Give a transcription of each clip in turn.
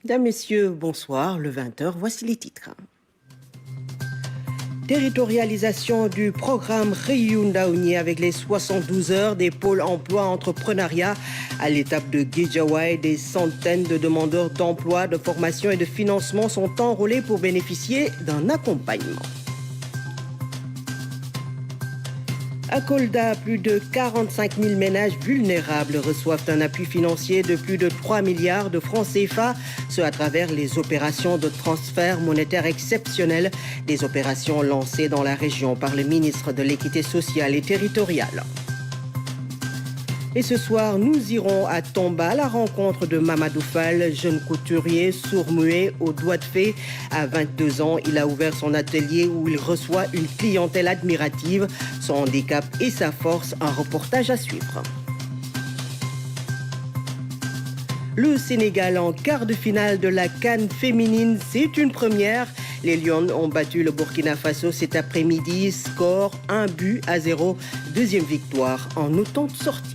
Mesdames, Messieurs, bonsoir. Le 20h, voici les titres. Territorialisation du programme Réunion avec les 72 heures des pôles emploi-entrepreneuriat. À l'étape de Guédiawaye, des centaines de demandeurs d'emploi, de formation et de financement sont enrôlés pour bénéficier d'un accompagnement. À Kolda, plus de 45 000 ménages vulnérables reçoivent un appui financier de plus de 3 milliards de francs CFA, ce à travers les opérations de transfert monétaire exceptionnel, des opérations lancées dans la région par le ministre de l'Équité sociale et territoriale. Et ce soir, nous irons à Tomba à la rencontre de Mamadou Fall, jeune couturier sourd-muet aux doigts de fée. À 22 ans, il a ouvert son atelier où il reçoit une clientèle admirative. Son handicap et sa force, un reportage à suivre. Le Sénégal en quart de finale de la CAN féminine, c'est une première. Les Lions ont battu le Burkina Faso cet après-midi, score 1-0, deuxième victoire en autant de sorties.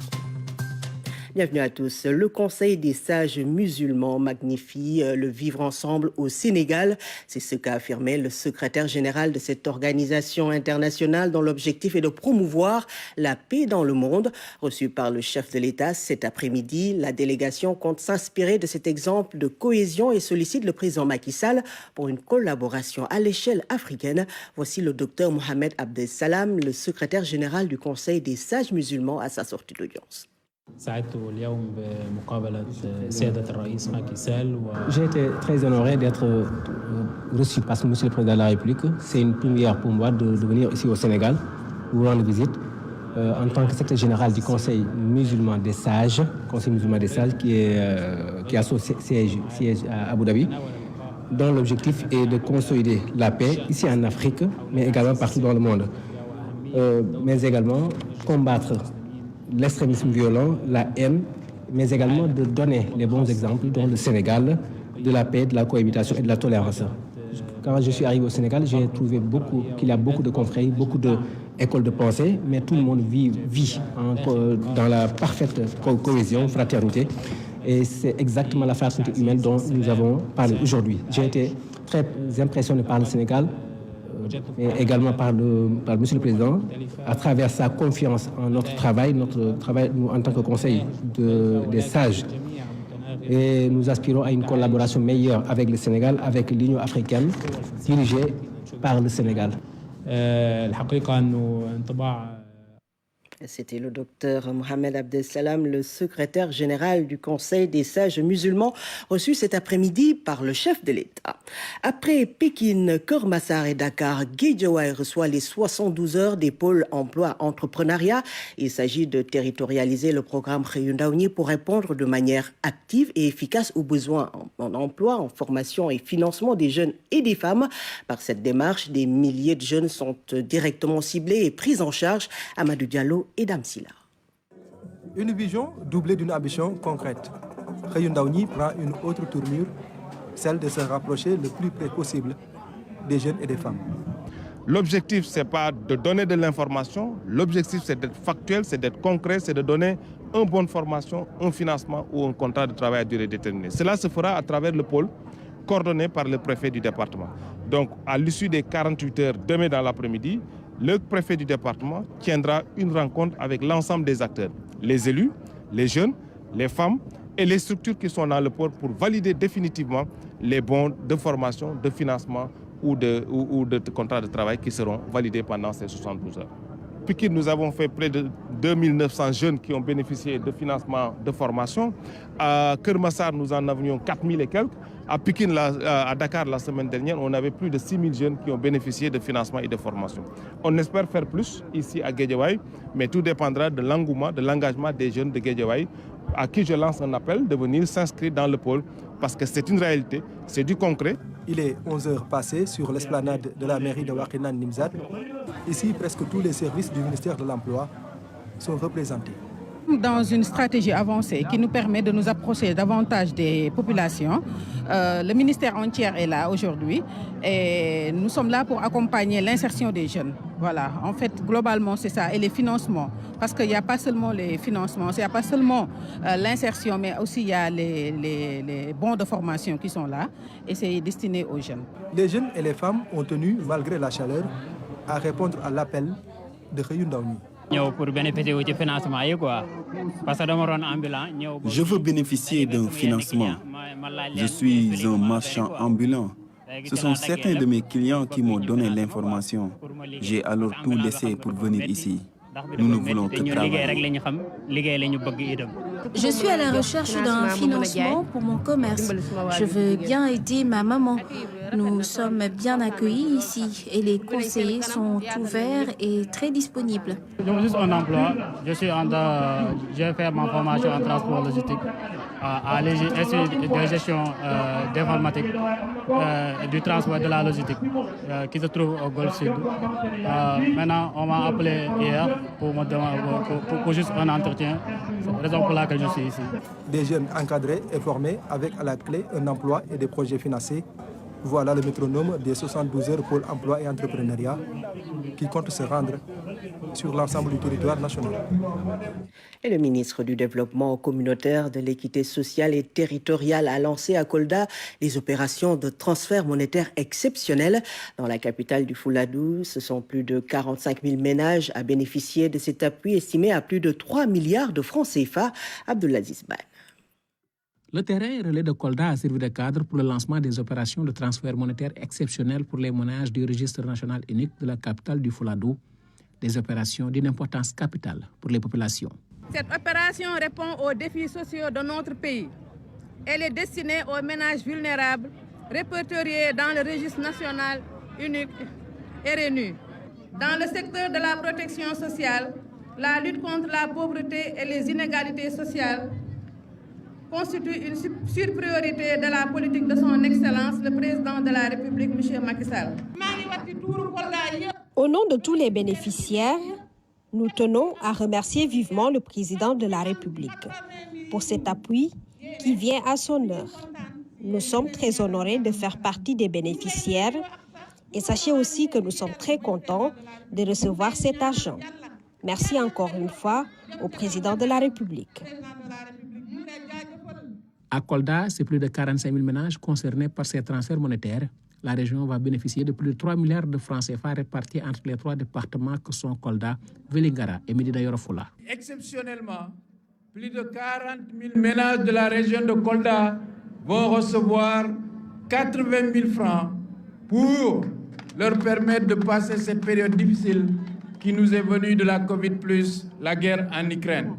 Bienvenue à tous. Le Conseil des sages musulmans magnifie le vivre ensemble au Sénégal. C'est ce qu'a affirmé le secrétaire général de cette organisation internationale dont l'objectif est de promouvoir la paix dans le monde. Reçu par le chef de l'État cet après-midi, la délégation compte s'inspirer de cet exemple de cohésion et sollicite le président Macky Sall pour une collaboration à l'échelle africaine. Voici le docteur Mohamed Abdessalam, le secrétaire général du Conseil des sages musulmans à sa sortie d'audience. J'ai été très honoré d'être reçu par Monsieur le Président de la République. C'est une première pour moi de venir ici au Sénégal pour rendre visite en tant que secrétaire général du Conseil musulman des sages, qui a son siège à Abu Dhabi, dont l'objectif est de consolider la paix ici en Afrique, mais également partout dans le monde, mais également combattre l'extrémisme violent, la haine, mais également de donner les bons exemples dans le Sénégal de la paix, de la cohabitation et de la tolérance. Quand je suis arrivé au Sénégal, j'ai trouvé qu'il y a beaucoup de confrères, beaucoup d'écoles de pensée, mais tout le monde vit dans la parfaite cohésion, fraternité. Et c'est exactement la fraternité humaine dont nous avons parlé aujourd'hui. J'ai été très impressionné par le Sénégal, mais également par Monsieur le Président, à travers sa confiance en notre travail nous, en tant que Conseil des sages. Et nous aspirons à une collaboration meilleure avec le Sénégal, avec l'Union africaine, dirigée par le Sénégal. C'était le docteur Mohamed Abdessalam, le secrétaire général du Conseil des sages musulmans, reçu cet après-midi par le chef de l'État. Après Pékin, Keur Massar et Dakar, Guédiawaye reçoit les 72 heures des pôles emploi-entrepreneuriat. Il s'agit de territorialiser le programme Réunion pour répondre de manière active et efficace aux besoins en emploi, en formation et financement des jeunes et des femmes. Par cette démarche, des milliers de jeunes sont directement ciblés et pris en charge. Amadou Diallo et Damsila. Une vision doublée d'une ambition concrète. Réunion prend une autre tournure, celle de se rapprocher le plus près possible des jeunes et des femmes. L'objectif, ce n'est pas de donner de l'information, l'objectif, c'est d'être factuel, c'est d'être concret, c'est de donner une bonne formation, un financement ou un contrat de travail à durée déterminée. Cela se fera à travers le pôle coordonné par le préfet du département. Donc, à l'issue des 48 heures, demain dans l'après-midi, le préfet du département tiendra une rencontre avec l'ensemble des acteurs, les élus, les jeunes, les femmes et les structures qui sont dans le pôle pour valider définitivement les bons de formation, de financement ou de contrats de travail qui seront validés pendant ces 72 heures. Puis nous avons fait près de 2900 jeunes qui ont bénéficié de financement de formation. À Keur Massar, nous en avions 4000 et quelques. À Pékin, à Dakar, la semaine dernière, on avait plus de 6000 jeunes qui ont bénéficié de financement et de formation. On espère faire plus ici à Guédiawaye, mais tout dépendra de l'engouement, de l'engagement des jeunes de Guédiawaye, à qui je lance un appel de venir s'inscrire dans le pôle, parce que c'est une réalité, c'est du concret. Il est 11h passées sur l'esplanade de la mairie de Wakhinane Nimzatt. Ici, presque tous les services du ministère de l'Emploi sont représentés. Dans une stratégie avancée qui nous permet de nous approcher davantage des populations, le ministère entier est là aujourd'hui et nous sommes là pour accompagner l'insertion des jeunes. Voilà, en fait, globalement, c'est ça. Et les financements, parce qu'il n'y a pas seulement les financements, il n'y a pas seulement l'insertion, mais aussi il y a les bons de formation qui sont là et c'est destiné aux jeunes. Les jeunes et les femmes ont tenu, malgré la chaleur, à répondre à l'appel de Xëyu Ndaw ñi. Je veux bénéficier d'un financement. Je suis un marchand ambulant. Ce sont certains de mes clients qui m'ont donné l'information. J'ai alors tout laissé pour venir ici. Nous ne voulons que travailler. Je suis à la recherche d'un financement pour mon commerce. Je veux bien aider ma maman. Nous sommes bien accueillis ici et les conseillers sont ouverts et très disponibles. Je veux juste un emploi. J'ai fait ma formation en transport logistique, à de gestion d'informatique, du transport et de la logistique, qui se trouve au Golfe Sud. Maintenant, on m'a appelé hier pour juste un entretien. C'est la raison pour laquelle je suis ici. Des jeunes encadrés et formés avec à la clé un emploi et des projets financés. Voilà le métronome des 72 heures Pôle emploi et entrepreneuriat qui compte se rendre sur l'ensemble du territoire national. Et le ministre du Développement communautaire, de l'équité sociale et territoriale a lancé à Kolda les opérations de transfert monétaire exceptionnelles. Dans la capitale du Fouladou, ce sont plus de 45 000 ménages à bénéficier de cet appui estimé à plus de 3 milliards de francs CFA. Abdoulaziz Ban. Le terrain relais de Kolda a servi de cadre pour le lancement des opérations de transfert monétaire exceptionnelles pour les ménages du registre national unique de la capitale du Fouladou. Des opérations d'une importance capitale pour les populations. Cette opération répond aux défis sociaux de notre pays. Elle est destinée aux ménages vulnérables répertoriés dans le registre national unique RNU. Dans le secteur de la protection sociale, la lutte contre la pauvreté et les inégalités sociales constitue une surpriorité de la politique de son Excellence, le Président de la République, M. Macky Sall. Au nom de tous les bénéficiaires, nous tenons à remercier vivement le Président de la République pour cet appui qui vient à son heure. Nous sommes très honorés de faire partie des bénéficiaires et sachez aussi que nous sommes très contents de recevoir cet argent. Merci encore une fois au Président de la République. À Kolda, c'est plus de 45 000 ménages concernés par ces transferts monétaires. La région va bénéficier de plus de 3 milliards de francs CFA répartis entre les 3 départements que sont Kolda, Vélingara et Médina Yoro Foulah. Exceptionnellement, plus de 40 000 ménages de la région de Kolda vont recevoir 80 000 francs pour leur permettre de passer cette période difficile qui nous est venue de la Covid+, la guerre en Ukraine.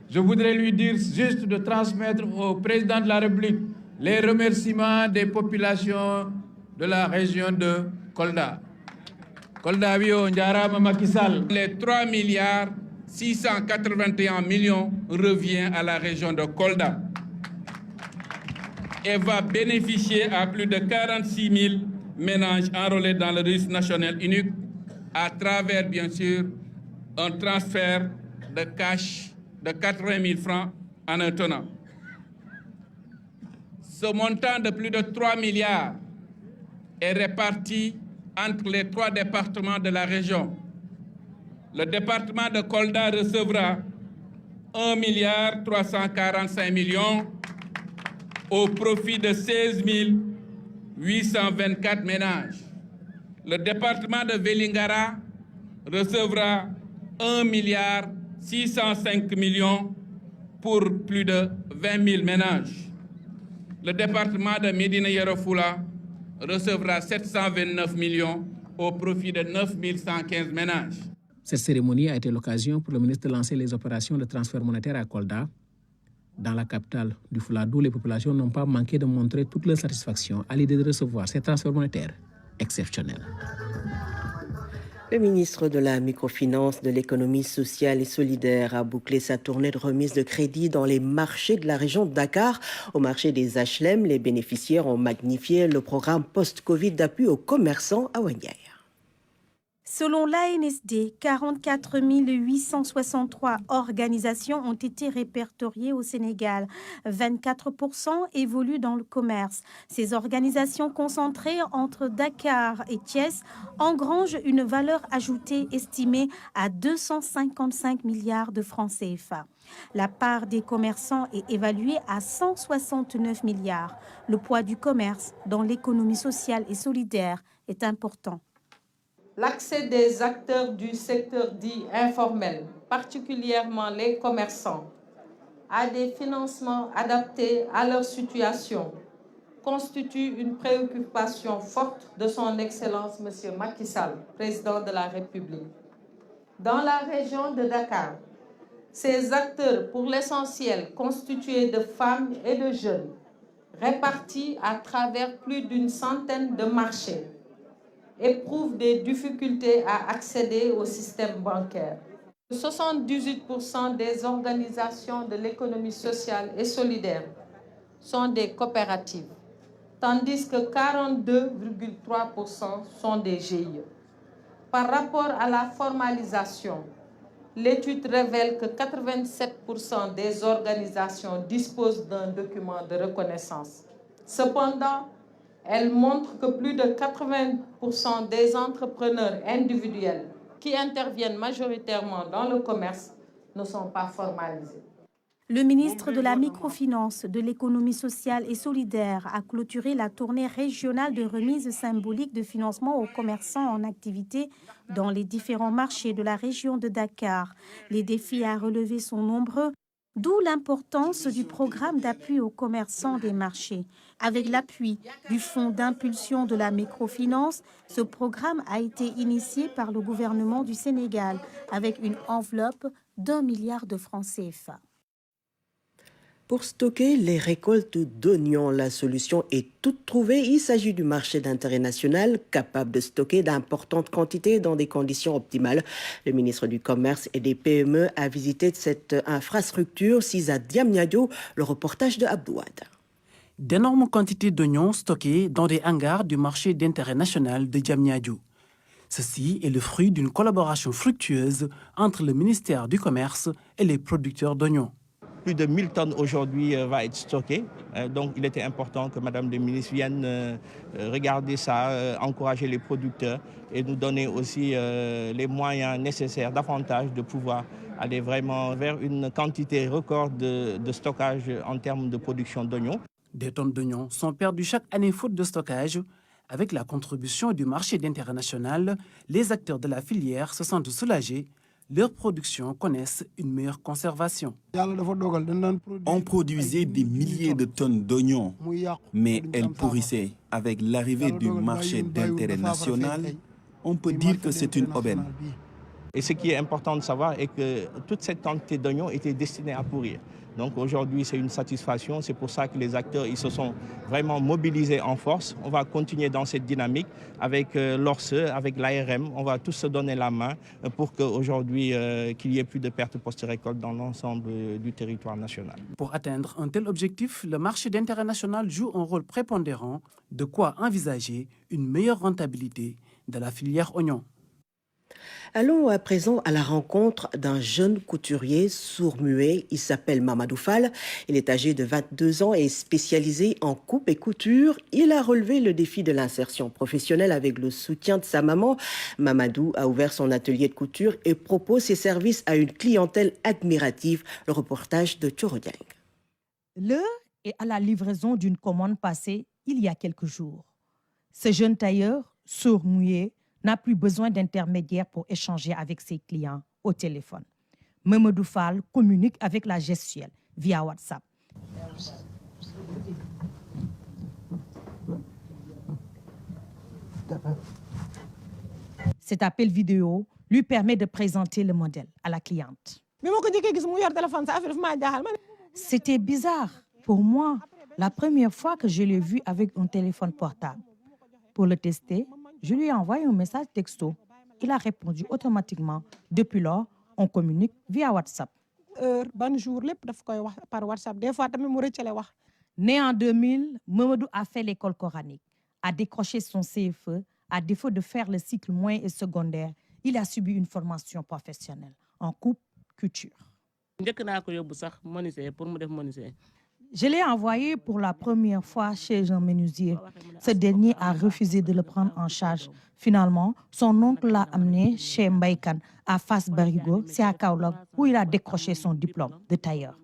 Je voudrais lui dire juste de transmettre au président de la République les remerciements des populations de la région de Kolda. Kolda Wio Ndiarama Macky Sall. Les 3 milliards 681 millions revient à la région de Kolda et va bénéficier à plus de 46 000 ménages enrôlés dans le registre national unique à travers, bien sûr, un transfert de cash de 80 000 francs en un tenant. Ce montant de plus de 3 milliards est réparti entre les 3 départements de la région. Le département de Kolda recevra 1 milliard 345 millions au profit de 16 824 ménages. Le département de Vélingara recevra 1 milliard 605 millions pour plus de 20 000 ménages. Le département de Médina Yoro Foulah recevra 729 millions au profit de 9 115 ménages. Cette cérémonie a été l'occasion pour le ministre de lancer les opérations de transfert monétaire à Kolda. Dans la capitale du Fouladou, les populations n'ont pas manqué de montrer toute leur satisfaction à l'idée de recevoir ces transferts monétaires exceptionnels. Le ministre de la Microfinance, de l'économie sociale et solidaire a bouclé sa tournée de remise de crédit dans les marchés de la région de Dakar. Au marché des HLM, les bénéficiaires ont magnifié le programme post-Covid d'appui aux commerçants à Ouangaya. Selon l'ANSD, 44 863 organisations ont été répertoriées au Sénégal. 24% évoluent dans le commerce. Ces organisations concentrées entre Dakar et Thiès engrangent une valeur ajoutée estimée à 255 milliards de francs CFA. La part des commerçants est évaluée à 169 milliards. Le poids du commerce dans l'économie sociale et solidaire est important. L'accès des acteurs du secteur dit informel, particulièrement les commerçants, à des financements adaptés à leur situation, constitue une préoccupation forte de son Excellence M. Macky Sall, président de la République. Dans la région de Dakar, ces acteurs, pour l'essentiel constitués de femmes et de jeunes, répartis à travers plus d'une centaine de marchés, éprouvent des difficultés à accéder au système bancaire. 78% des organisations de l'économie sociale et solidaire sont des coopératives, tandis que 42,3% sont des GIE. Par rapport à la formalisation, l'étude révèle que 87% des organisations disposent d'un document de reconnaissance. Cependant, elle montre que plus de 80% des entrepreneurs individuels qui interviennent majoritairement dans le commerce ne sont pas formalisés. Le ministre de la Microfinance, de l'économie sociale et solidaire a clôturé la tournée régionale de remise symbolique de financement aux commerçants en activité dans les différents marchés de la région de Dakar. Les défis à relever sont nombreux, d'où l'importance du programme d'appui aux commerçants des marchés. Avec l'appui du Fonds d'impulsion de la microfinance, ce programme a été initié par le gouvernement du Sénégal avec une enveloppe d'1 milliard de francs CFA. Pour stocker les récoltes d'oignons, la solution est toute trouvée. Il s'agit du marché d'intérêt national capable de stocker d'importantes quantités dans des conditions optimales. Le ministre du Commerce et des PME a visité cette infrastructure. Sisa Diamniadio, le reportage de Abdouad. D'énormes quantités d'oignons stockés dans des hangars du marché d'intérêt national de Diamniadio. Ceci est le fruit d'une collaboration fructueuse entre le ministère du Commerce et les producteurs d'oignons. Plus de 1000 tonnes aujourd'hui va être stocké. Donc il était important que Madame le ministre vienne regarder ça, encourager les producteurs et nous donner aussi les moyens nécessaires davantage de pouvoir aller vraiment vers une quantité record de stockage en termes de production d'oignons. Des tonnes d'oignons sont perdues chaque année faute de stockage. Avec la contribution du marché d'intérêt national, les acteurs de la filière se sentent soulagés. Leurs productions connaissent une meilleure conservation. On produisait des milliers de tonnes d'oignons, mais elles pourrissaient. Avec l'arrivée du marché d'intérêt national, on peut dire que c'est une aubaine. Et ce qui est important de savoir est que toute cette quantité d'oignons était destinée à pourrir. Donc aujourd'hui, c'est une satisfaction. C'est pour ça que les acteurs ils se sont vraiment mobilisés en force. On va continuer dans cette dynamique avec l'ORSE, avec l'ARM. On va tous se donner la main pour qu'aujourd'hui, qu'il n'y ait plus de pertes post-récolte dans l'ensemble du territoire national. Pour atteindre un tel objectif, le marché d'intérêt national joue un rôle prépondérant. De quoi envisager une meilleure rentabilité de la filière oignon. Allons à présent à la rencontre d'un jeune couturier sourd-muet. Il s'appelle Mamadou Fall. Il est âgé de 22 ans et spécialisé en coupe et couture. Il a relevé le défi de l'insertion professionnelle avec le soutien de sa maman. Mamadou a ouvert son atelier de couture et propose ses services à une clientèle admirative. Le reportage de Tchorodiang. L'heure est à la livraison d'une commande passée il y a quelques jours. Ce jeune tailleur, sourd-muet, n'a plus besoin d'intermédiaire pour échanger avec ses clients au téléphone. Mamadou Fall communique avec la gestuelle via WhatsApp. Cet appel vidéo lui permet de présenter le modèle à la cliente. C'était bizarre pour moi la première fois que je l'ai vu avec un téléphone portable. Pour le tester, je lui ai envoyé un message texto. Il a répondu automatiquement. Depuis lors, on communique via WhatsApp. Né en 2000, Mamadou a fait l'école coranique, a décroché son CFE, à défaut de faire le cycle moyen et secondaire. il a subi une formation professionnelle en coupe couture. Je l'ai envoyé pour la première fois chez un menuisier. Ce dernier a refusé de le prendre en charge. Finalement, son oncle l'a amené chez Mbaïkan, à Fass Barigo, c'est à Kaolack, où il a décroché son diplôme de tailleur.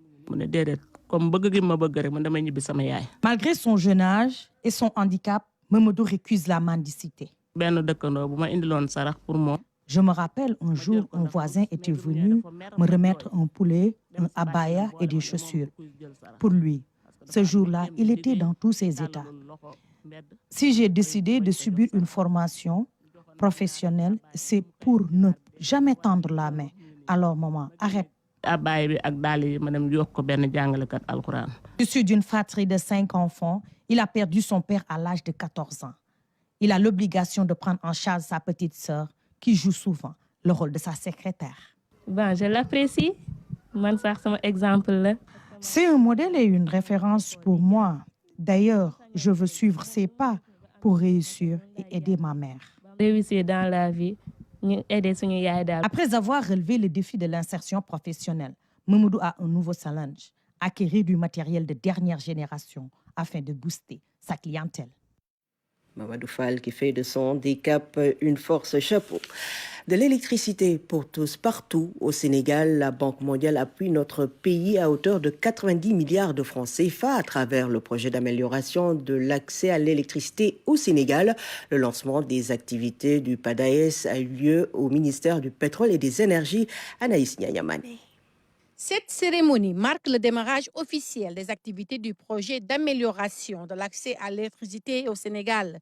Malgré son jeune âge et son handicap, Mamadou récuse la mendicité. Je me rappelle un jour, un voisin était venu me remettre un poulet, un abaya et des chaussures. Pour lui, ce jour-là, il était dans tous ses états. Si j'ai décidé de subir une formation professionnelle, c'est pour ne jamais tendre la main. Alors, maman, arrête. Issu d'une fratrie de 5 enfants, il a perdu son père à l'âge de 14 ans. Il a l'obligation de prendre en charge sa petite sœur, qui joue souvent le rôle de sa secrétaire. Je l'apprécie. C'est un modèle et une référence pour moi. D'ailleurs, je veux suivre ses pas pour réussir et aider ma mère. Réussir dans la vie, Après avoir relevé le défi de l'insertion professionnelle, Mamadou a un nouveau challenge, acquérir du matériel de dernière génération afin de booster sa clientèle. Mamadou Fall qui fait de son handicap une force, chapeau. De l'électricité pour tous partout au Sénégal, la Banque mondiale appuie notre pays à hauteur de 90 milliards de francs CFA à travers le projet d'amélioration de l'accès à l'électricité au Sénégal. Le lancement des activités du PADAES a eu lieu au ministère du Pétrole et des Énergies. Anaïs Nyanyamane. Cette cérémonie marque le démarrage officiel des activités du projet d'amélioration de l'accès à l'électricité au Sénégal.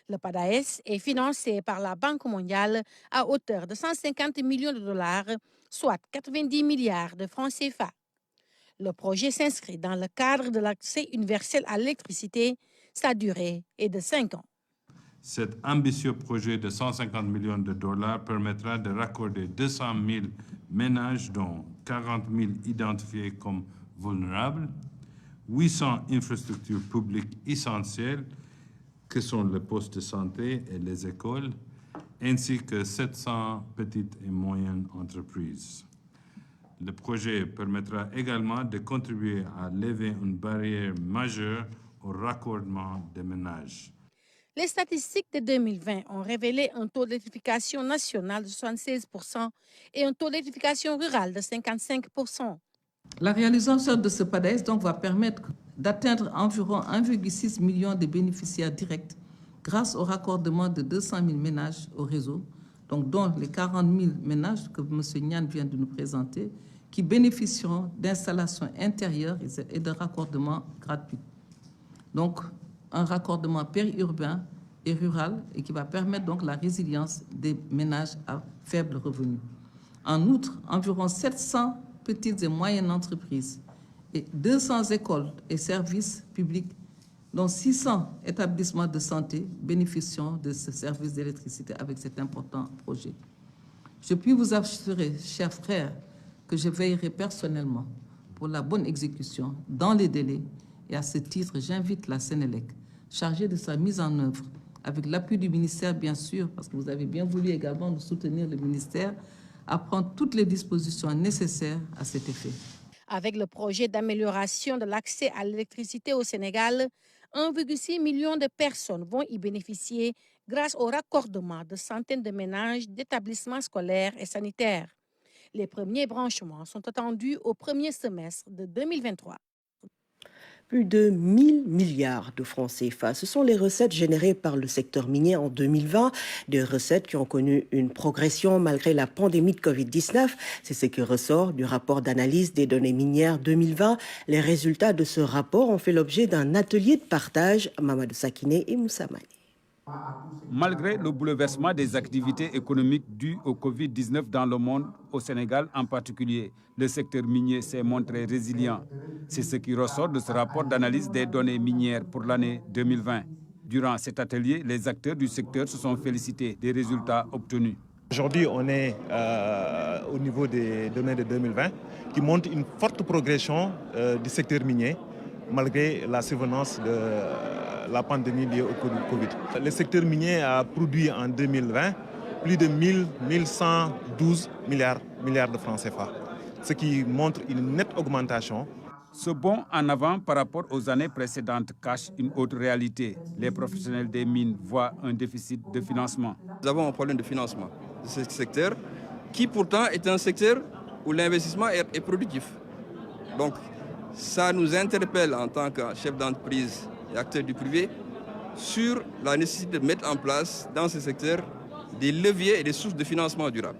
Le PADAES est financé par la Banque mondiale à hauteur de 150 millions de dollars, soit 90 milliards de francs CFA. Le projet s'inscrit dans le cadre de l'accès universel à l'électricité. Sa durée est de 5 ans. Cet ambitieux projet de 150 millions de dollars permettra de raccorder 200 000 ménages, dont 40 000 identifiés comme vulnérables, 800 infrastructures publiques essentielles, que sont les postes de santé et les écoles, ainsi que 700 petites et moyennes entreprises. Le projet permettra également de contribuer à lever une barrière majeure au raccordement des ménages. Les statistiques de 2020 ont révélé un taux d'électrification national de 76% et un taux d'électrification rurale de 55%. La réalisation de ce PADAES donc va permettre d'atteindre environ 1,6 million de bénéficiaires directs grâce au raccordement de 200 000 ménages au réseau, donc dont les 40 000 ménages que M. Nian vient de nous présenter, qui bénéficieront d'installations intérieures et de raccordements gratuits. Donc, un raccordement périurbain et rural et qui va permettre donc la résilience des ménages à faible revenu. En outre, environ 700 petites et moyennes entreprises et 200 écoles et services publics, dont 600 établissements de santé bénéficieront de ce service d'électricité avec cet important projet. Je puis vous assurer, chers frères, que je veillerai personnellement pour la bonne exécution dans les délais et à ce titre, j'invite la Sénélec, chargée de sa mise en œuvre, avec l'appui du ministère, bien sûr, parce que vous avez bien voulu également nous soutenir, le ministère, à prendre toutes les dispositions nécessaires à cet effet. Avec le projet d'amélioration de l'accès à l'électricité au Sénégal, 1,6 million de personnes vont y bénéficier grâce au raccordement de centaines de ménages, d'établissements scolaires et sanitaires. Les premiers branchements sont attendus au premier semestre de 2023. Plus de 1000 milliards de francs CFA. Ce sont les recettes générées par le secteur minier en 2020, des recettes qui ont connu une progression malgré la pandémie de Covid-19. C'est ce qui ressort du rapport d'analyse des données minières 2020. Les résultats de ce rapport ont fait l'objet d'un atelier de partage. Mamadou Sakine et Moussa Mani. Malgré le bouleversement des activités économiques dues au Covid-19 dans le monde, au Sénégal en particulier, le secteur minier s'est montré résilient. C'est ce qui ressort de ce rapport d'analyse des données minières pour l'année 2020. Durant cet atelier, les acteurs du secteur se sont félicités des résultats obtenus. Aujourd'hui, on est au niveau des données de 2020 qui montrent une forte progression du secteur minier malgré la survenance de la pandémie liée au Covid. Le secteur minier a produit en 2020 plus de 1112 milliards de francs CFA, ce qui montre une nette augmentation. Ce bond en avant par rapport aux années précédentes cache une autre réalité. Les professionnels des mines voient un déficit de financement. Nous avons un problème de financement de ce secteur qui pourtant est un secteur où l'investissement est productif. Donc ça nous interpelle en tant que chef d'entreprise et acteurs du privé sur la nécessité de mettre en place dans ce secteur des leviers et des sources de financement durable.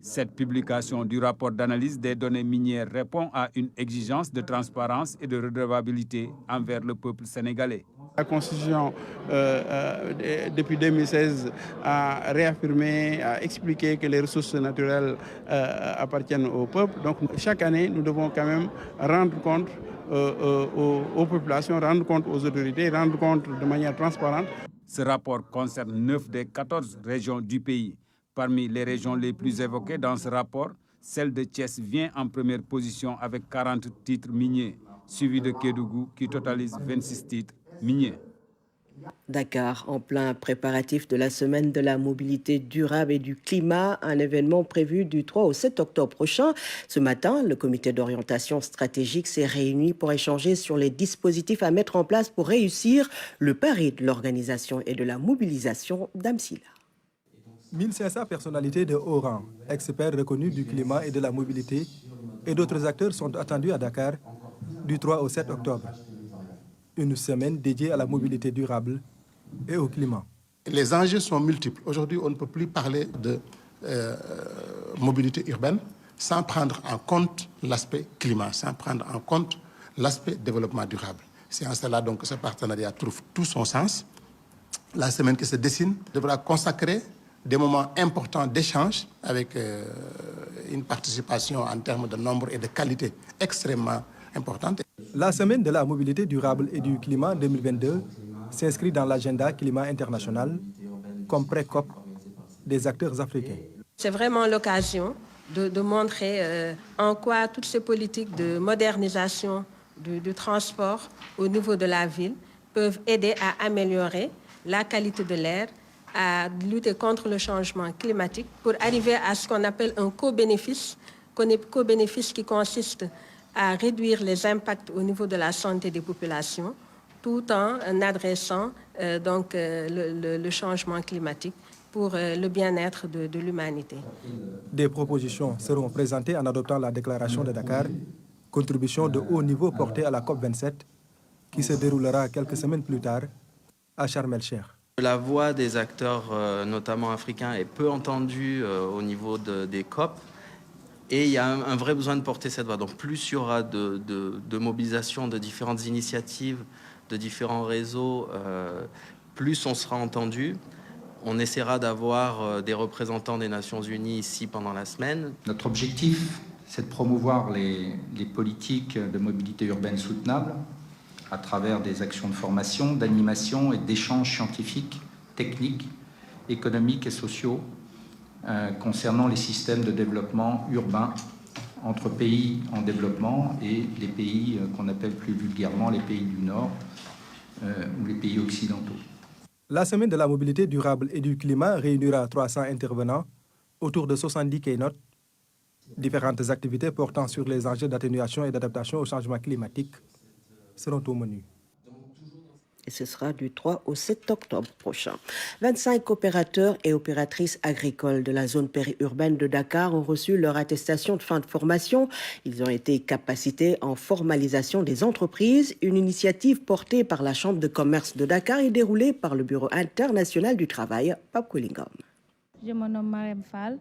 Cette publication du rapport d'analyse des données minières répond à une exigence de transparence et de redevabilité envers le peuple sénégalais. La Constitution, depuis 2016, a réaffirmé, a expliqué que les ressources naturelles appartiennent au peuple. Donc chaque année, nous devons quand même rendre compte aux populations, rendre compte aux autorités, rendre compte de manière transparente. Ce rapport concerne 9 des 14 régions du pays. Parmi les régions les plus évoquées dans ce rapport, celle de Thiès vient en première position avec 40 titres miniers, suivi de Kédougou qui totalise 26 titres miniers. Dakar, en plein préparatif de la semaine de la mobilité durable et du climat, un événement prévu du 3 au 7 octobre prochain. Ce matin, le comité d'orientation stratégique s'est réuni pour échanger sur les dispositifs à mettre en place pour réussir le pari de l'organisation et de la mobilisation d'Amsila. 1500 personnalités de haut rang, experts reconnus du climat et de la mobilité et d'autres acteurs sont attendus à Dakar du 3 au 7 octobre. Une semaine dédiée à la mobilité durable et au climat. Les enjeux sont multiples. Aujourd'hui, on ne peut plus parler de mobilité urbaine sans prendre en compte l'aspect climat, sans prendre en compte l'aspect développement durable. C'est en cela donc que ce partenariat trouve tout son sens. La semaine qui se dessine devra consacrer des moments importants d'échange avec une participation en termes de nombre et de qualité extrêmement importante. La semaine de la mobilité durable et du climat 2022 s'inscrit dans l'agenda climat international comme pré-COP des acteurs africains. C'est vraiment l'occasion de montrer en quoi toutes ces politiques de modernisation du transport au niveau de la ville peuvent aider à améliorer la qualité de l'air, à lutter contre le changement climatique pour arriver à ce qu'on appelle un co-bénéfice qui consiste à réduire les impacts au niveau de la santé des populations tout en adressant le changement climatique pour le bien-être de l'humanité. Des propositions seront présentées en adoptant la déclaration de Dakar, contribution de haut niveau portée à la COP27 qui se déroulera quelques semaines plus tard à Sharm el-Sheikh. La voix des acteurs, notamment africains, est peu entendue au niveau des COP. Et il y a un vrai besoin de porter cette voix. Donc plus il y aura de mobilisation de différentes initiatives, de différents réseaux, plus on sera entendu. On essaiera d'avoir des représentants des Nations Unies ici pendant la semaine. Notre objectif, c'est de promouvoir les politiques de mobilité urbaine soutenable à travers des actions de formation, d'animation et d'échanges scientifiques, techniques, économiques et sociaux concernant les systèmes de développement urbain entre pays en développement et les pays qu'on appelle plus vulgairement les pays du Nord ou les pays occidentaux. La semaine de la mobilité durable et du climat réunira 300 intervenants autour de 70 keynotes. Différentes activités portant sur les enjeux d'atténuation et d'adaptation au changement climatique seront au menu. Et ce sera du 3 au 7 octobre prochain. 25 opérateurs et opératrices agricoles de la zone périurbaine de Dakar ont reçu leur attestation de fin de formation. Ils ont été capacités en formalisation des entreprises, une initiative portée par la Chambre de commerce de Dakar et déroulée par le Bureau international du travail, Pape Koulingom. Je me nomme Marem Fall.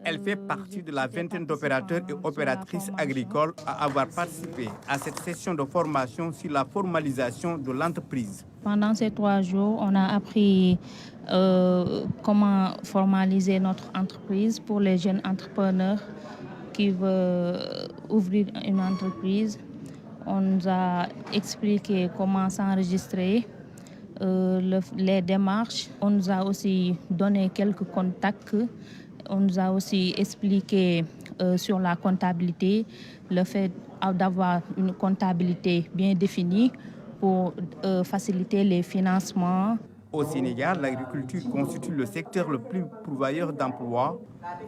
Elle fait partie de la vingtaine d'opérateurs et opératrices agricoles à avoir participé à cette session de formation sur la formalisation de l'entreprise. Pendant ces 3 jours, on a appris comment formaliser notre entreprise pour les jeunes entrepreneurs qui veulent ouvrir une entreprise. On nous a expliqué comment s'enregistrer, les démarches. On nous a aussi donné quelques contacts. On nous a aussi expliqué sur la comptabilité, le fait d'avoir une comptabilité bien définie pour faciliter les financements. Au Sénégal, l'agriculture constitue le secteur le plus pourvoyeur d'emplois.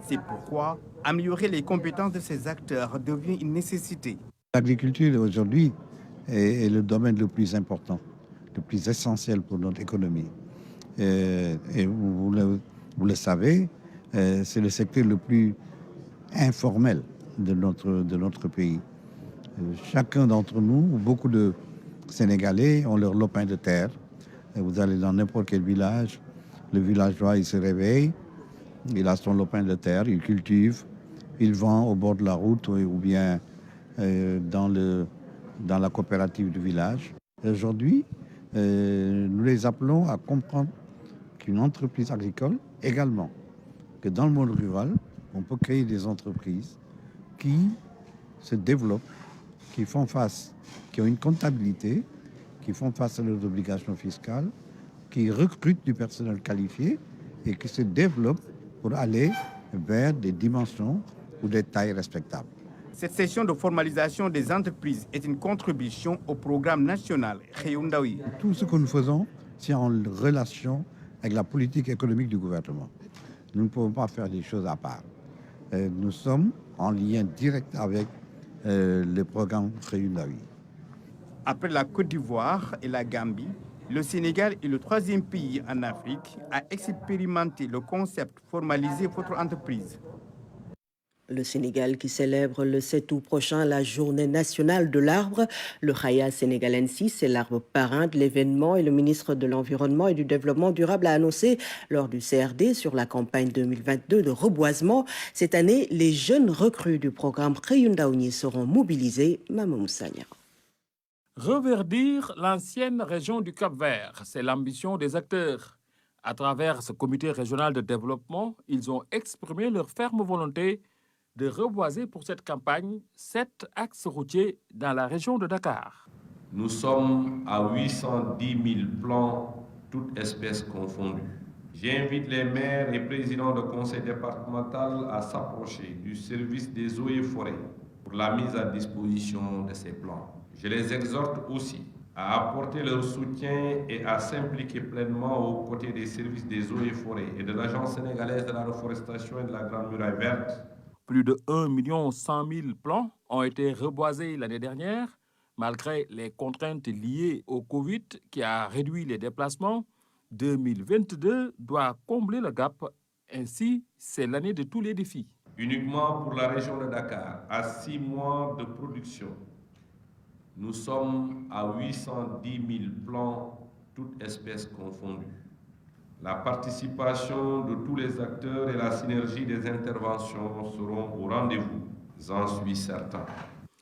C'est pourquoi améliorer les compétences de ces acteurs devient une nécessité. L'agriculture aujourd'hui est le domaine le plus important, le plus essentiel pour notre économie. Et vous le savez, c'est le secteur le plus informel de notre pays. Chacun d'entre nous, beaucoup de Sénégalais ont leur lopin de terre. Vous allez dans n'importe quel village, le villageois, il se réveille, il a son lopin de terre, il cultive, il vend au bord de la route ou bien dans la coopérative du village. Aujourd'hui, nous les appelons à comprendre qu'une entreprise agricole, également, que dans le monde rural, on peut créer des entreprises qui se développent, qui font face, qui ont une comptabilité, qui font face à leurs obligations fiscales, qui recrutent du personnel qualifié et qui se développent pour aller vers des dimensions ou des tailles respectables. Cette session de formalisation des entreprises est une contribution au programme national Xëyu-Ndaw yi. Tout ce que nous faisons, c'est en relation avec la politique économique du gouvernement. Nous ne pouvons pas faire des choses à part. Nous sommes en lien direct avec le programme Xëyu-Ndaw yi. Après la Côte d'Ivoire et la Gambie, le Sénégal est le 3e pays en Afrique à expérimenter le concept formaliser votre entreprise. Le Sénégal qui célèbre le 7 août prochain la journée nationale de l'arbre. Le Khaya sénégalensis est l'arbre parrain de l'événement et le ministre de l'Environnement et du Développement durable a annoncé lors du CRD sur la campagne 2022 de reboisement. Cette année, les jeunes recrues du programme Xëyu-Ndaw yi seront mobilisés. Mama Moussagna. Reverdir l'ancienne région du Cap-Vert, c'est l'ambition des acteurs. À travers ce comité régional de développement, ils ont exprimé leur ferme volonté de reboiser pour cette campagne 7 axes routiers dans la région de Dakar. Nous sommes à 810 000 plants, toutes espèces confondues. J'invite les maires et présidents de conseil départemental à s'approcher du service des eaux et forêts pour la mise à disposition de ces plans. Je les exhorte aussi à apporter leur soutien et à s'impliquer pleinement aux côtés des services des eaux et forêts et de l'Agence sénégalaise de la reforestation et de la Grande Muraille Verte. Plus de 1 100 000 plants ont été reboisés l'année dernière, malgré les contraintes liées au Covid qui a réduit les déplacements. 2022 doit combler le gap. Ainsi, c'est l'année de tous les défis. Uniquement pour la région de Dakar, à 6 mois de production, nous sommes à 810 000 plants, toutes espèces confondues. La participation de tous les acteurs et la synergie des interventions seront au rendez-vous, j'en suis certain.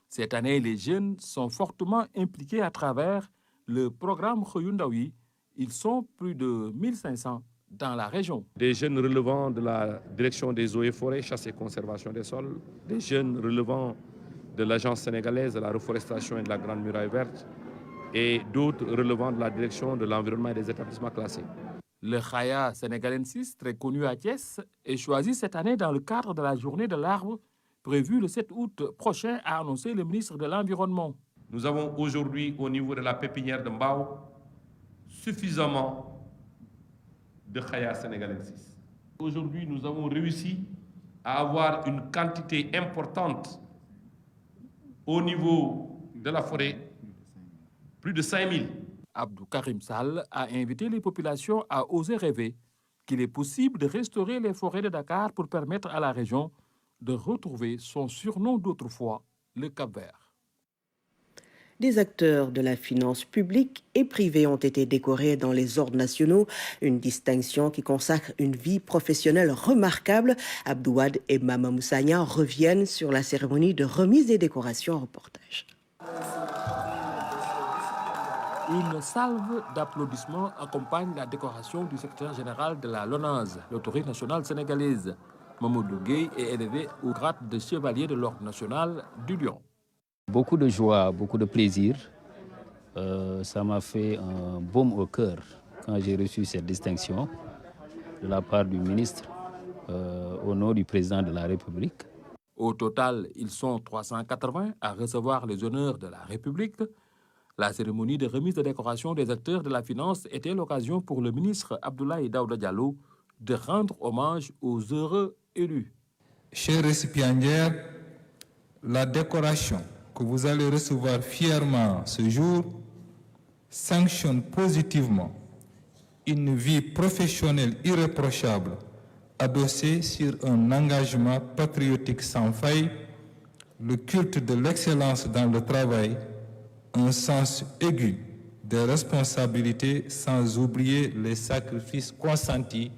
Cette année, les jeunes sont fortement impliqués à travers le programme Xëyu-Ndaw yi. Ils sont plus de 1500 dans la région. Des jeunes relevant de la direction des eaux et forêts, chasse et conservation des sols, des jeunes relevant de l'Agence sénégalaise de la reforestation et de la Grande Muraille Verte et d'autres relevant de la direction de l'environnement et des établissements classés. Le Khaya sénégalensis, très connu à Thiès, est choisi cette année dans le cadre de la journée de l'arbre prévue le 7 août prochain, a annoncé le ministre de l'Environnement. Nous avons aujourd'hui au niveau de la pépinière de Mbao suffisamment de Khaya sénégalensis. Aujourd'hui, nous avons réussi à avoir une quantité importante au niveau de la forêt, plus de 5000. Abdou Karim Sall a invité les populations à oser rêver qu'il est possible de restaurer les forêts de Dakar pour permettre à la région de retrouver son surnom d'autrefois, le Cap-Vert. Des acteurs de la finance publique et privée ont été décorés dans les ordres nationaux, une distinction qui consacre une vie professionnelle remarquable. Abdou Wade et Mama Moussagna reviennent sur la cérémonie de remise des décorations en reportage. Une salve d'applaudissements accompagne la décoration du secrétaire général de la LONASE, l'autorité nationale sénégalaise. Mamadou Gueye est élevé au grade de chevalier de l'ordre national du Lion. Beaucoup de joie, beaucoup de plaisir. Ça m'a fait un baume au cœur quand j'ai reçu cette distinction de la part du ministre au nom du président de la République. Au total, ils sont 380 à recevoir les honneurs de la République. La cérémonie de remise de décoration des acteurs de la finance était l'occasion pour le ministre Abdoulaye Daouda Diallo de rendre hommage aux heureux élus. Chers récipiendaires, la décoration que vous allez recevoir fièrement ce jour sanctionne positivement une vie professionnelle irréprochable adossée sur un engagement patriotique sans faille, le culte de l'excellence dans le travail, un sens aigu des responsabilités sans oublier les sacrifices consentis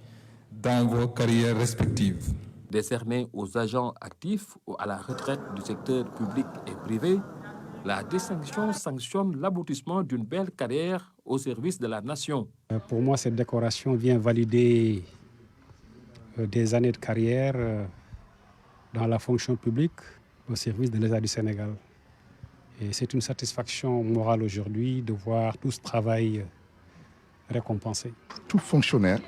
dans vos carrières respectives. Décernée aux agents actifs ou à la retraite du secteur public et privé, la distinction sanctionne l'aboutissement d'une belle carrière au service de la nation. Pour moi, cette décoration vient valider des années de carrière dans la fonction publique au service de l'État du Sénégal. Et c'est une satisfaction morale aujourd'hui de voir tout ce travail récompensé. Tout fonctionnaire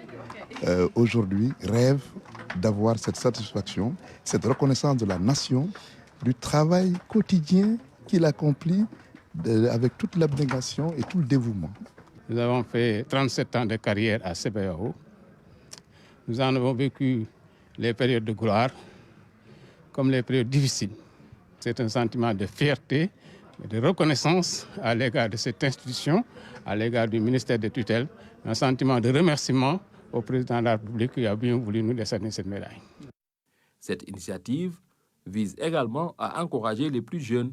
aujourd'hui rêve d'avoir cette satisfaction, cette reconnaissance de la nation, du travail quotidien qu'il accomplit avec toute l'abnégation et tout le dévouement. Nous avons fait 37 ans de carrière à CBAO. Nous en avons vécu les périodes de gloire comme les périodes difficiles. C'est un sentiment de fierté et de reconnaissance à l'égard de cette institution, à l'égard du ministère des tutelles, un sentiment de remerciement au président de la République qui a bien voulu nous décerner cette médaille. Cette initiative vise également à encourager les plus jeunes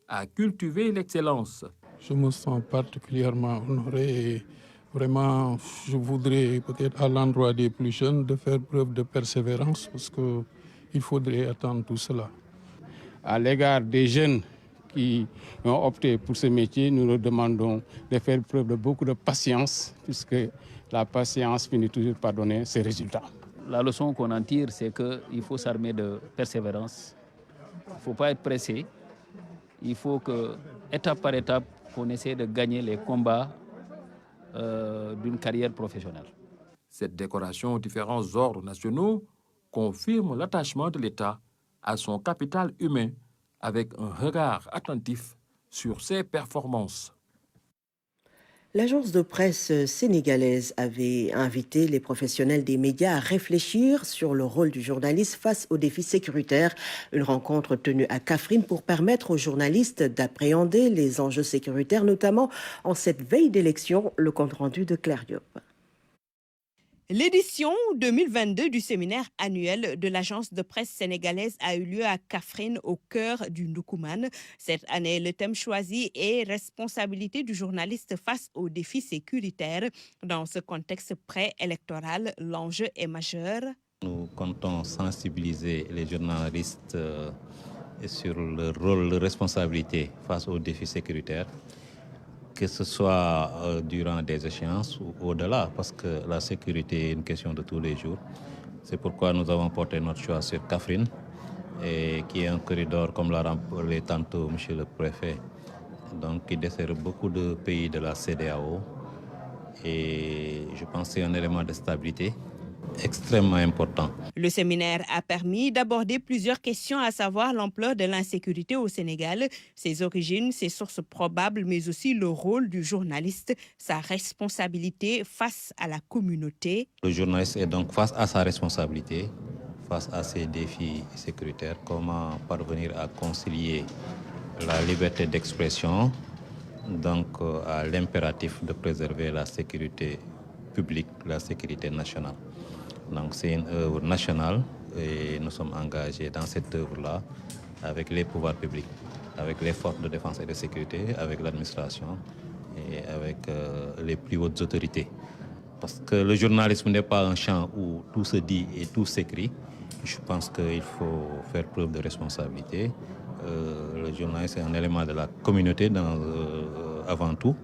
à cultiver l'excellence. Je me sens particulièrement honoré et vraiment je voudrais peut-être à l'endroit des plus jeunes de faire preuve de persévérance parce qu'il faudrait attendre tout cela. À l'égard des jeunes qui ont opté pour ce métier, nous leur demandons de faire preuve de beaucoup de patience puisque la patience finit toujours par donner ses résultats. La leçon qu'on en tire, c'est qu'il faut s'armer de persévérance. Il ne faut pas être pressé. Il faut que, étape par étape, qu'on essaie de gagner les combats d'une carrière professionnelle. Cette décoration aux différents ordres nationaux confirme l'attachement de l'État à son capital humain avec un regard attentif sur ses performances. L'agence de presse sénégalaise avait invité les professionnels des médias à réfléchir sur le rôle du journaliste face aux défis sécuritaires. Une rencontre tenue à Kaffrine pour permettre aux journalistes d'appréhender les enjeux sécuritaires, notamment en cette veille d'élection. Le compte-rendu de Claire Diop. L'édition 2022 du séminaire annuel de l'agence de presse sénégalaise a eu lieu à Kaffrine, au cœur du Ndoukoumane. Cette année, le thème choisi est « Responsabilité du journaliste face aux défis sécuritaires ». Dans ce contexte préélectoral, l'enjeu est majeur. Nous comptons sensibiliser les journalistes sur leur rôle de responsabilité face aux défis sécuritaires, que ce soit durant des échéances ou au-delà, parce que la sécurité est une question de tous les jours. C'est pourquoi nous avons porté notre choix sur Kaffrine, qui est un corridor, comme l'a rappelé tantôt M. le préfet, donc qui dessert beaucoup de pays de la CEDEAO. Et je pense que c'est un élément de stabilité extrêmement important. Le séminaire a permis d'aborder plusieurs questions, à savoir l'ampleur de l'insécurité au Sénégal, ses origines, ses sources probables, mais aussi le rôle du journaliste, sa responsabilité face à la communauté. Le journaliste est donc face à sa responsabilité, face à ces défis sécuritaires. Comment parvenir à concilier la liberté d'expression, donc à l'impératif de préserver la sécurité publique, la sécurité nationale. Donc c'est une œuvre nationale et nous sommes engagés dans cette œuvre-là avec les pouvoirs publics, avec les forces de défense et de sécurité, avec l'administration et avec les plus hautes autorités. Parce que le journalisme n'est pas un champ où tout se dit et tout s'écrit. Je pense qu'il faut faire preuve de responsabilité. Le journaliste est un élément de la communauté avant tout.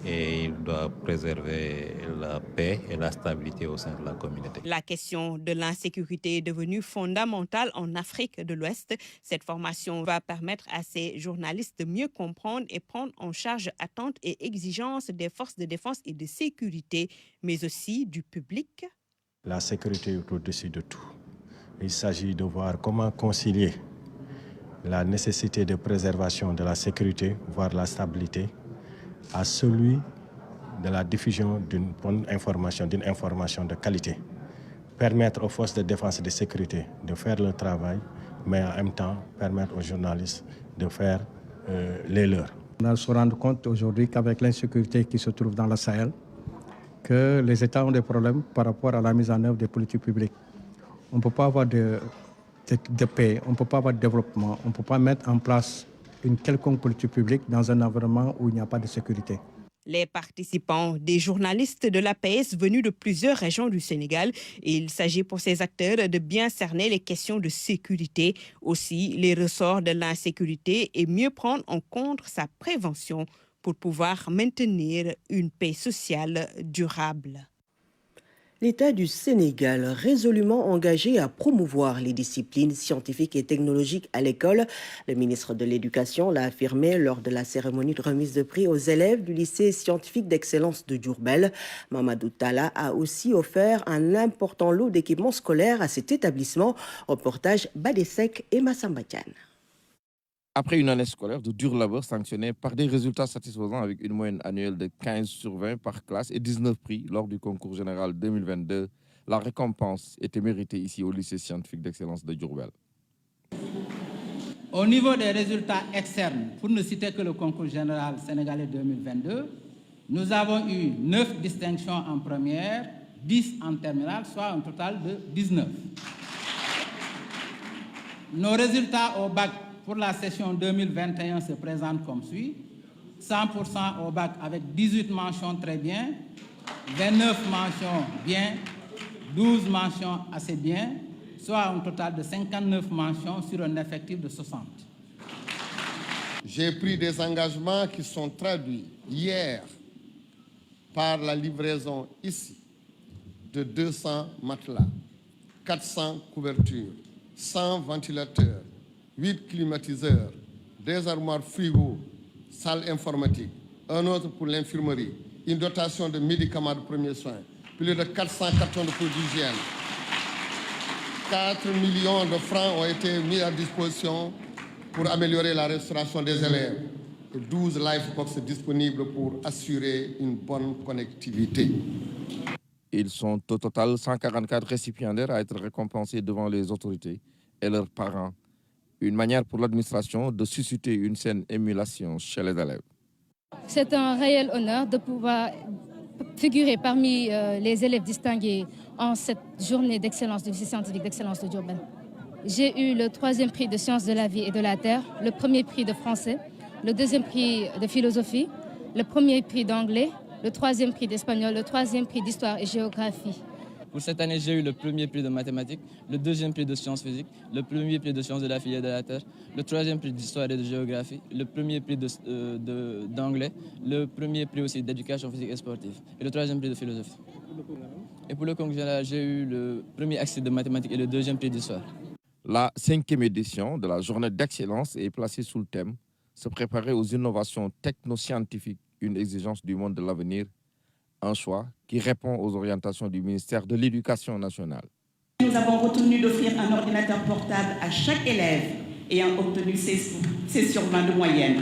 Et il doit préserver la paix et la stabilité au sein de la communauté. La question de l'insécurité est devenue fondamentale en Afrique de l'Ouest. Cette formation va permettre à ces journalistes de mieux comprendre et prendre en charge attentes et exigences des forces de défense et de sécurité, mais aussi du public. La sécurité est au-dessus de tout. Il s'agit de voir comment concilier la nécessité de préservation de la sécurité, voire la stabilité, à celui de la diffusion d'une bonne information, d'une information de qualité. Permettre aux forces de défense et de sécurité de faire leur travail, mais en même temps permettre aux journalistes de faire les leurs. On se rend compte aujourd'hui qu'avec l'insécurité qui se trouve dans le Sahel, que les États ont des problèmes par rapport à la mise en œuvre des politiques publiques. On ne peut pas avoir de paix, on ne peut pas avoir de développement, on ne peut pas mettre en place une quelconque politique publique dans un environnement où il n'y a pas de sécurité. Les participants, des journalistes de l'APS venus de plusieurs régions du Sénégal. Il s'agit pour ces acteurs de bien cerner les questions de sécurité, aussi les ressorts de l'insécurité et mieux prendre en compte sa prévention pour pouvoir maintenir une paix sociale durable. L'État du Sénégal, résolument engagé à promouvoir les disciplines scientifiques et technologiques à l'école. Le ministre de l'Éducation l'a affirmé lors de la cérémonie de remise de prix aux élèves du lycée scientifique d'excellence de Diourbel. Mamadou Talla a aussi offert un important lot d'équipements scolaires à cet établissement. Reportage Badesek et Massambatian. Après une année scolaire de dur labeur sanctionnée par des résultats satisfaisants avec une moyenne annuelle de 15 sur 20 par classe et 19 prix lors du concours général 2022, la récompense était méritée ici au lycée scientifique d'excellence de Diourbel. Au niveau des résultats externes, pour ne citer que le concours général sénégalais 2022, nous avons eu 9 distinctions en première, 10 en terminale, soit un total de 19. Nos résultats au bac pour la session 2021 se présentent comme suit. 100% au bac avec 18 mentions très bien, 29 mentions bien, 12 mentions assez bien, soit un total de 59 mentions sur un effectif de 60. J'ai pris des engagements qui sont traduits hier par la livraison ici de 200 matelas, 400 couvertures, 100 ventilateurs, 8 climatiseurs, des armoires frigo, salle informatique, un autre pour l'infirmerie, une dotation de médicaments de premiers soins, plus de 400 cartons de produits d'hygiène. 4 millions de francs ont été mis à disposition pour améliorer la restauration des élèves et 12 Lifebox disponibles pour assurer une bonne connectivité. Ils sont au total 144 récipiendaires à être récompensés devant les autorités et leurs parents. Une manière pour l'administration de susciter une saine émulation chez les élèves. C'est un réel honneur de pouvoir figurer parmi les élèves distingués en cette journée d'excellence du lycée scientifique d'excellence de Diourbel. J'ai eu le 3e prix de sciences de la vie et de la terre, le 1er prix de français, le 2e prix de philosophie, le 1er prix d'anglais, le 3e prix d'espagnol, le 3e prix d'histoire et géographie. Pour cette année, j'ai eu le 1er prix de mathématiques, le 2e prix de sciences physiques, le 1er prix de sciences de la vie et de la terre, le 3e prix d'histoire et de géographie, le 1er prix d'anglais, le 1er prix aussi d'éducation physique et sportive et le 3e prix de philosophie. Et pour le concours général, j'ai eu le 1er accès de mathématiques et le 2e prix d'histoire. La 5e édition de la journée d'excellence est placée sous le thème « Se préparer aux innovations technoscientifiques, une exigence du monde de l'avenir ». Un choix qui répond aux orientations du ministère de l'Éducation nationale. Nous avons retenu d'offrir un ordinateur portable à chaque élève ayant obtenu 16 sur 20 de moyenne.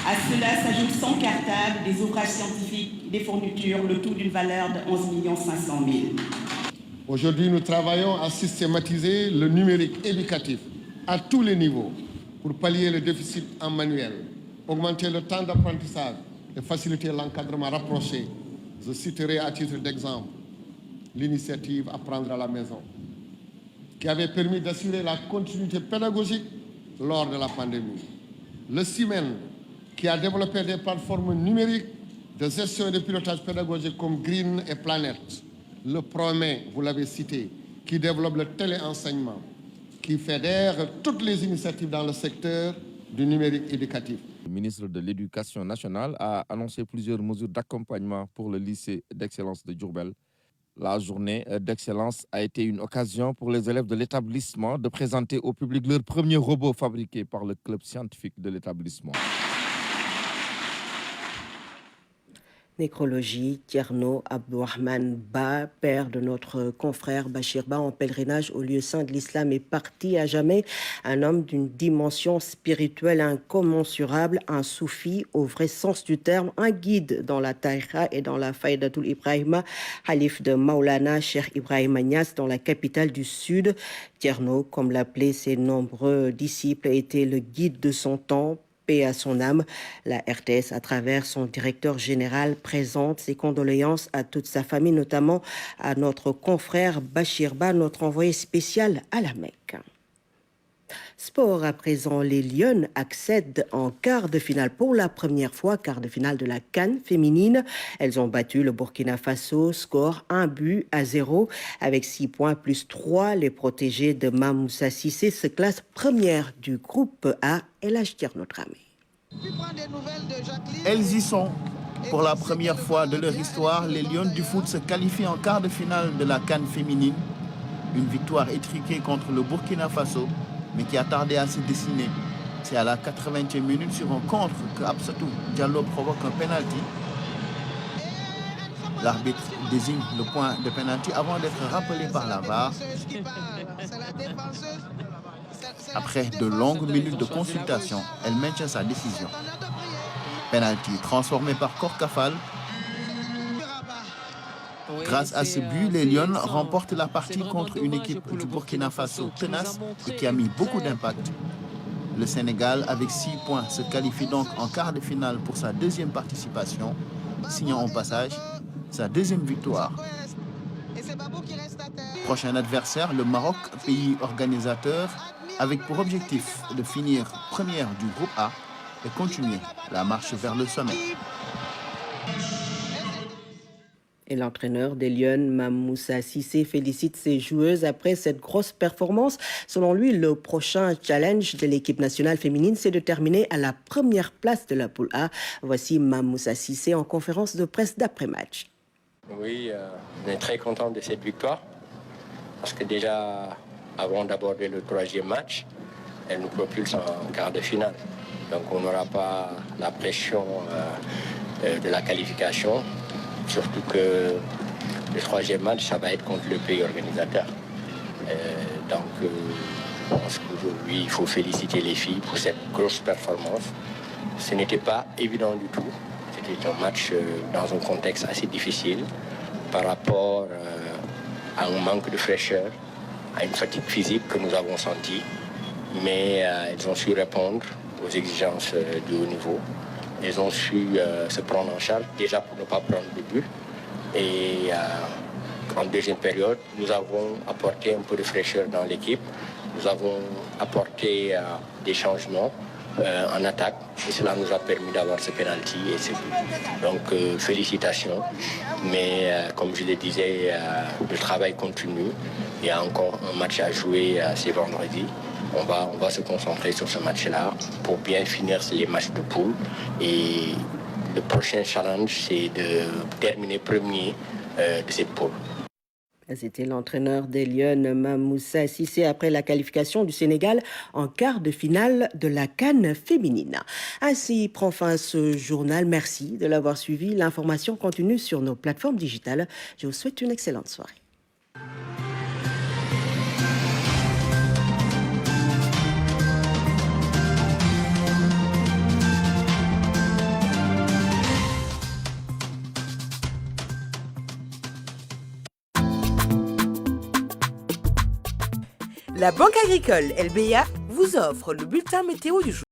À cela s'ajoutent 100 cartables, des ouvrages scientifiques, des fournitures, le tout d'une valeur de 11 500 000. Aujourd'hui, nous travaillons à systématiser le numérique éducatif à tous les niveaux pour pallier le déficit en manuel, augmenter le temps d'apprentissage et faciliter l'encadrement rapproché. Je citerai à titre d'exemple l'initiative Apprendre à la maison, qui avait permis d'assurer la continuité pédagogique lors de la pandémie. Le CIMEN, qui a développé des plateformes numériques de gestion et de pilotage pédagogique comme Green et Planet. Le PROME, vous l'avez cité, qui développe le téléenseignement, qui fédère toutes les initiatives dans le secteur du numérique éducatif. Le ministre de l'Éducation nationale a annoncé plusieurs mesures d'accompagnement pour le lycée d'excellence de Diourbel. La journée d'excellence a été une occasion pour les élèves de l'établissement de présenter au public leur premier robot fabriqué par le club scientifique de l'établissement. Nécrologie, Tierno Abdourahmane Ba, père de notre confrère Bachir Ba, en pèlerinage au lieu saint de l'islam, est parti à jamais. Un homme d'une dimension spirituelle incommensurable, un soufi au vrai sens du terme, un guide dans la taïra et dans la Faïdatul Ibrahima, Khalif de Maulana Cheikh Ibrahima Niass dans la capitale du Sud. Tierno, comme l'appelaient ses nombreux disciples, était le guide de son temps. Paix à son âme. La RTS, à travers son directeur général, présente ses condoléances à toute sa famille, notamment à notre confrère Bachir Ba, notre envoyé spécial à la Mecque. Sport à présent, les Lionnes accèdent en quart de finale pour la première fois, quart de finale de la CAN féminine. Elles ont battu le Burkina Faso, score 1-0 avec 6 points plus 3. Les protégés de Mamoussa Cissé se classent première du groupe A. El Hadj Thierno Dramé. Elles y sont. Pour la première fois de leur histoire, les Lionnes du foot se qualifient en quart de finale de la CAN féminine. Une victoire étriquée contre le Burkina Faso, mais qui a tardé à se dessiner. C'est à la 80e minute sur un contre que Absatou Diallo provoque un penalty. L'arbitre désigne le point de penalty avant d'être rappelé par la VAR. Après de longues minutes de consultation, elle maintient sa décision. Penalty transformé par Korkafal. Grâce à ce but, les Lionnes remportent la partie contre une équipe du Burkina Faso tenace et qui a mis beaucoup d'impact. Le Sénégal, avec 6 points, se qualifie donc en quart de finale pour sa deuxième participation, signant au passage sa deuxième victoire. Prochain adversaire, le Maroc, pays organisateur, avec pour objectif de finir première du groupe A et continuer la marche vers le sommet. Et l'entraîneur des Lionnes, Mamoussa Cissé, félicite ses joueuses après cette grosse performance. Selon lui, le prochain challenge de l'équipe nationale féminine, c'est de terminer à la première place de la poule A. Voici Mamoussa Cissé en conférence de presse d'après-match. Oui, on est très content de cette victoire parce que déjà, avant d'aborder le troisième match, elle nous propulse en quart de finale. Donc on n'aura pas la pression de la qualification. Surtout que le troisième match, ça va être contre le pays organisateur. Donc, je pense qu'aujourd'hui, il faut féliciter les filles pour cette grosse performance. Ce n'était pas évident du tout. C'était un match dans un contexte assez difficile par rapport à un manque de fraîcheur, à une fatigue physique que nous avons sentie. Mais elles ont su répondre aux exigences du haut niveau. Elles ont su se prendre en charge, déjà pour ne pas prendre de but. Et en deuxième période, nous avons apporté un peu de fraîcheur dans l'équipe. Nous avons apporté des changements en attaque. Et cela nous a permis d'avoir ce penalty et ce but. Donc, félicitations. Mais comme je le disais, le travail continue. Il y a encore un match à jouer ce vendredi. On va se concentrer sur ce match-là pour bien finir les matchs de poule. Et le prochain challenge, c'est de terminer premier de cette poule. C'était l'entraîneur des Lionnes, Mamoussa Cissé, après la qualification du Sénégal en quart de finale de la CAN féminine. Ainsi prend fin ce journal. Merci de l'avoir suivi. L'information continue sur nos plateformes digitales. Je vous souhaite une excellente soirée. La Banque agricole LBA vous offre le bulletin météo du jour.